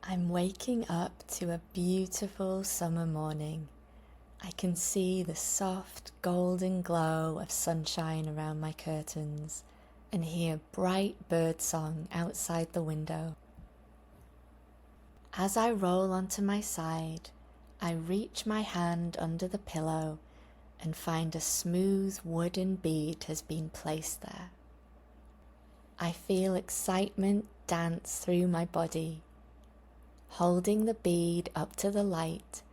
I'm waking up to a beautiful summer morning. I can see the soft golden glow of sunshine around my curtains and hear bright birdsong outside the window. As I roll onto my side, I reach my hand under the pillow and find a smooth wooden bead has been placed there. I feel excitement dance through my body. Holding the bead up to the light,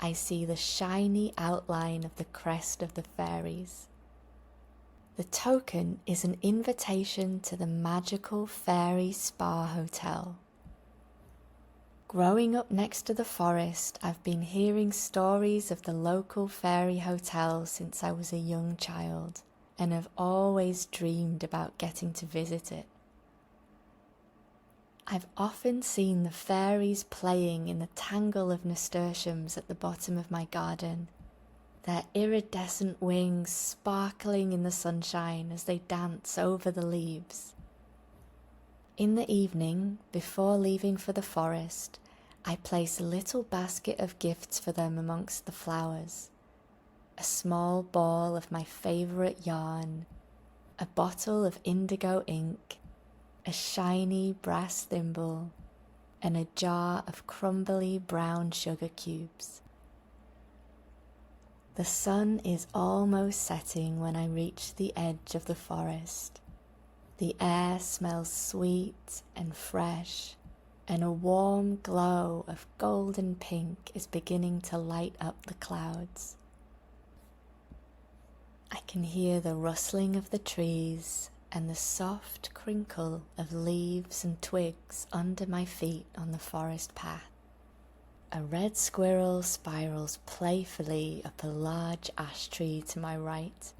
I see the shiny outline of the crest of the fairies. The token is an invitation to the magical fairy spa hotel. Growing up next to the forest, I've been hearing stories of the local fairy hotel since I was a young child, and have always dreamed about getting to visit it. I've often seen the fairies playing in the tangle of nasturtiums at the bottom of my garden, their iridescent wings sparkling in the sunshine as they dance over the leaves. In the evening, before leaving for the forest, I place a little basket of gifts for them amongst the flowers. A small ball of my favourite yarn, a bottle of indigo ink, a shiny brass thimble, and a jar of crumbly brown sugar cubes. The sun is almost setting when I reach the edge of the forest. The air smells sweet and fresh, and a warm glow of golden pink is beginning to light up the clouds. I can hear the rustling of the trees and the soft crinkle of leaves and twigs under my feet on the forest path. A red squirrel spirals playfully up a large ash tree to my right,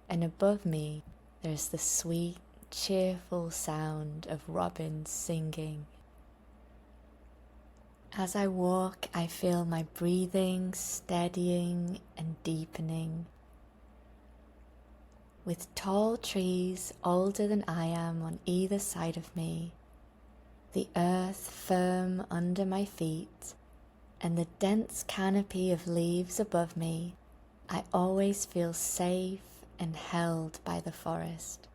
and above me there is the sweet, cheerful sound of robins singing. As I walk, I feel my breathing steadying and deepening. With tall trees older than I am on either side of me, the earth firm under my feet, and the dense canopy of leaves above me, I always feel safe and held by the forest.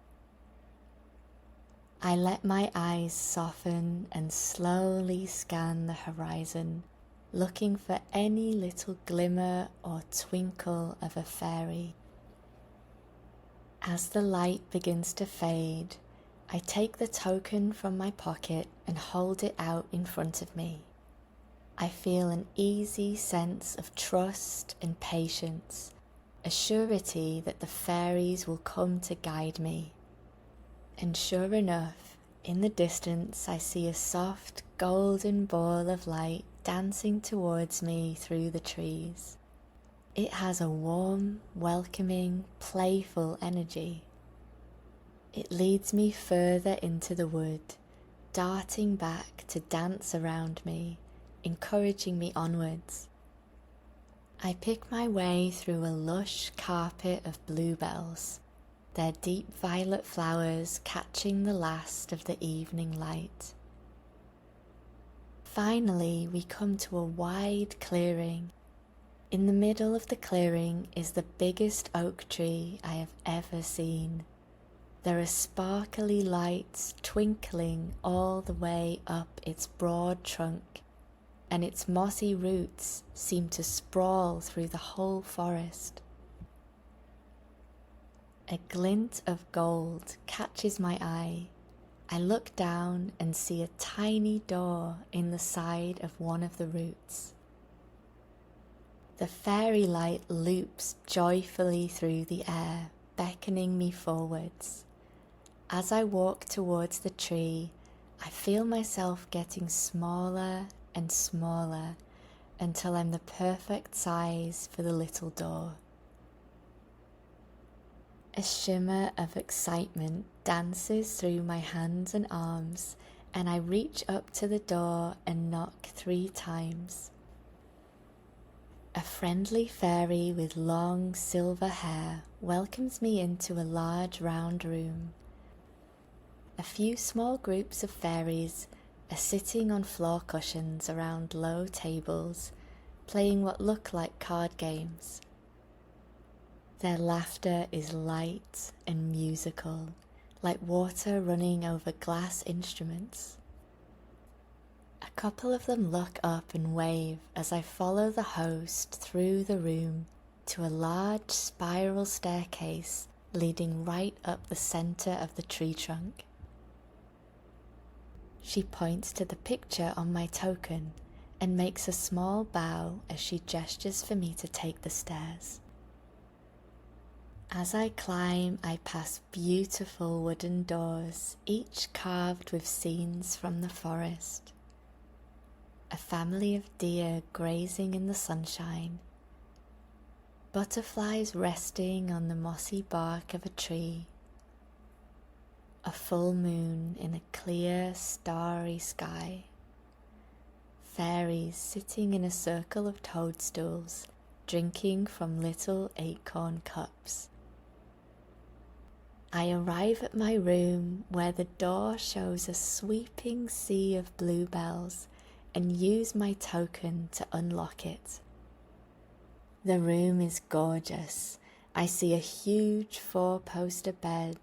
I let my eyes soften and slowly scan the horizon, looking for any little glimmer or twinkle of a fairy. As the light begins to fade, I take the token from my pocket and hold it out in front of me. I feel an easy sense of trust and patience, a surety that the fairies will come to guide me. And sure enough, in the distance I see a soft golden ball of light dancing towards me through the trees. It has a warm, welcoming, playful energy. It leads me further into the wood, darting back to dance around me, encouraging me onwards. I pick my way through a lush carpet of bluebells, their deep violet flowers catching the last of the evening light. Finally, we come to a wide clearing. In the middle of the clearing is the biggest oak tree I have ever seen. There are sparkly lights twinkling all the way up its broad trunk, and its mossy roots seem to sprawl through the whole forest. A glint of gold catches my eye. I look down and see a tiny door in the side of one of the roots. The fairy light loops joyfully through the air, beckoning me forwards. As I walk towards the tree, I feel myself getting smaller and smaller until I'm the perfect size for the little door. A shimmer of excitement dances through my hands and arms, and I reach up to the door and knock 3 times. A friendly fairy with long silver hair welcomes me into a large round room. A few small groups of fairies are sitting on floor cushions around low tables, playing what look like card games. Their laughter is light and musical, like water running over glass instruments. A couple of them look up and wave as I follow the host through the room to a large spiral staircase leading right up the center of the tree trunk. She points to the picture on my token and makes a small bow as she gestures for me to take the stairs. As I climb, I pass beautiful wooden doors, each carved with scenes from the forest. A family of deer grazing in the sunshine, butterflies resting on the mossy bark of a tree, a full moon in a clear, starry sky, fairies sitting in a circle of toadstools, drinking from little acorn cups. I arrive at my room where the door shows a sweeping sea of bluebells and use my token to unlock it. The room is gorgeous. I see a huge 4-poster bed,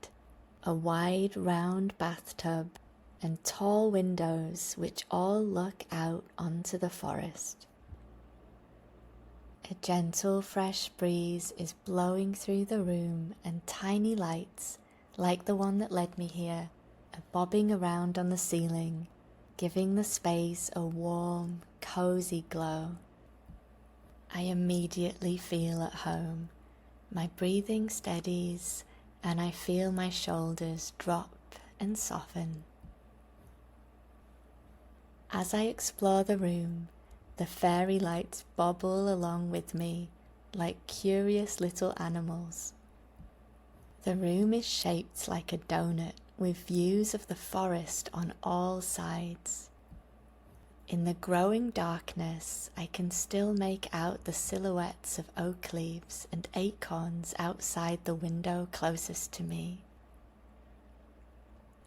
a wide round bathtub, and tall windows which all look out onto the forest. A gentle fresh breeze is blowing through the room, and tiny lights, like the one that led me here, are bobbing around on the ceiling, giving the space a warm, cozy glow. I immediately feel at home. My breathing steadies, and I feel my shoulders drop and soften. As I explore the room, the fairy lights bobble along with me like curious little animals. The room is shaped like a donut, with views of the forest on all sides. In the growing darkness, I can still make out the silhouettes of oak leaves and acorns outside the window closest to me.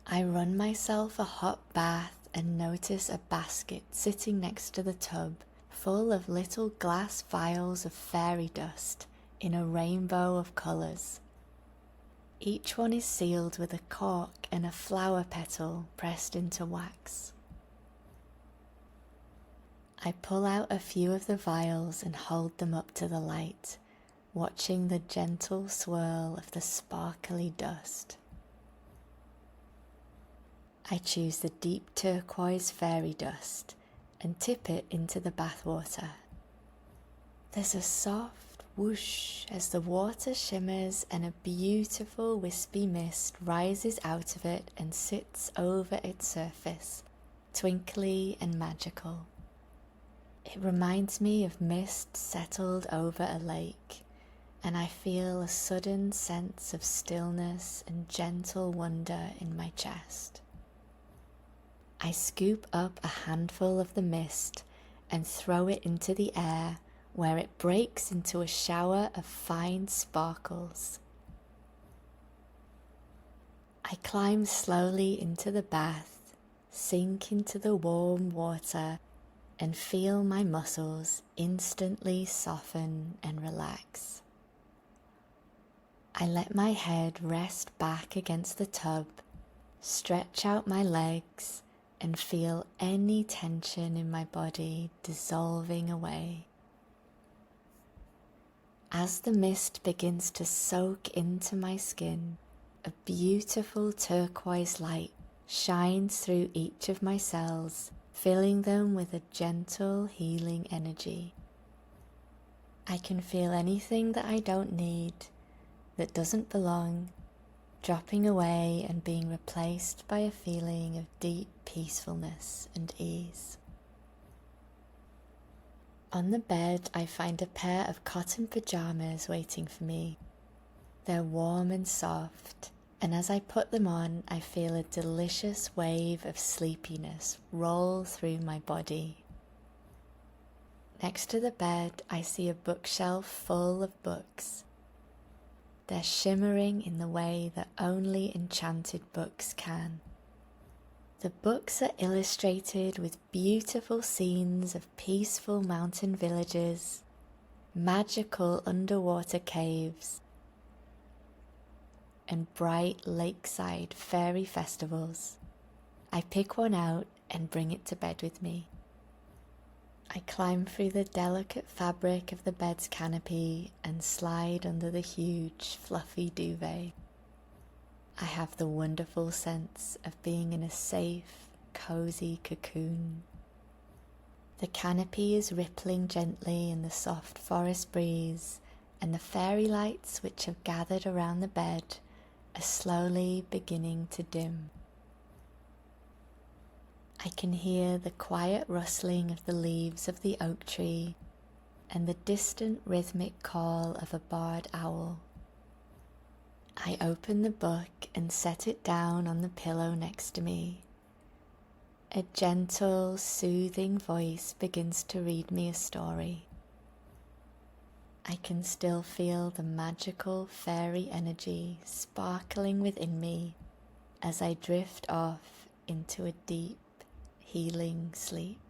I run myself a hot bath and notice a basket sitting next to the tub, full of little glass vials of fairy dust in a rainbow of colours. Each one is sealed with a cork and a flower petal pressed into wax. I pull out a few of the vials and hold them up to the light, watching the gentle swirl of the sparkly dust. I choose the deep turquoise fairy dust and tip it into the bathwater. There's a soft whoosh as the water shimmers, and a beautiful wispy mist rises out of it and sits over its surface, twinkly and magical. It reminds me of mist settled over a lake, and I feel a sudden sense of stillness and gentle wonder in my chest. I scoop up a handful of the mist and throw it into the air, where it breaks into a shower of fine sparkles. I climb slowly into the bath, sink into the warm water, and feel my muscles instantly soften and relax. I let my head rest back against the tub, stretch out my legs, and feel any tension in my body dissolving away. As the mist begins to soak into my skin, a beautiful turquoise light shines through each of my cells, filling them with a gentle, healing energy. I can feel anything that I don't need, that doesn't belong, dropping away and being replaced by a feeling of deep peacefulness and ease. On the bed, I find a pair of cotton pajamas waiting for me. They're warm and soft, and as I put them on, I feel a delicious wave of sleepiness roll through my body. Next to the bed, I see a bookshelf full of books. They're shimmering in the way that only enchanted books can. The books are illustrated with beautiful scenes of peaceful mountain villages, magical underwater caves, and bright lakeside fairy festivals. I pick one out and bring it to bed with me. I climb through the delicate fabric of the bed's canopy and slide under the huge, fluffy duvet. I have the wonderful sense of being in a safe, cozy cocoon. The canopy is rippling gently in the soft forest breeze, and the fairy lights which have gathered around the bed are slowly beginning to dim. I can hear the quiet rustling of the leaves of the oak tree and the distant rhythmic call of a barred owl. I open the book and set it down on the pillow next to me. A gentle, soothing voice begins to read me a story. I can still feel the magical fairy energy sparkling within me as I drift off into a deep, healing sleep.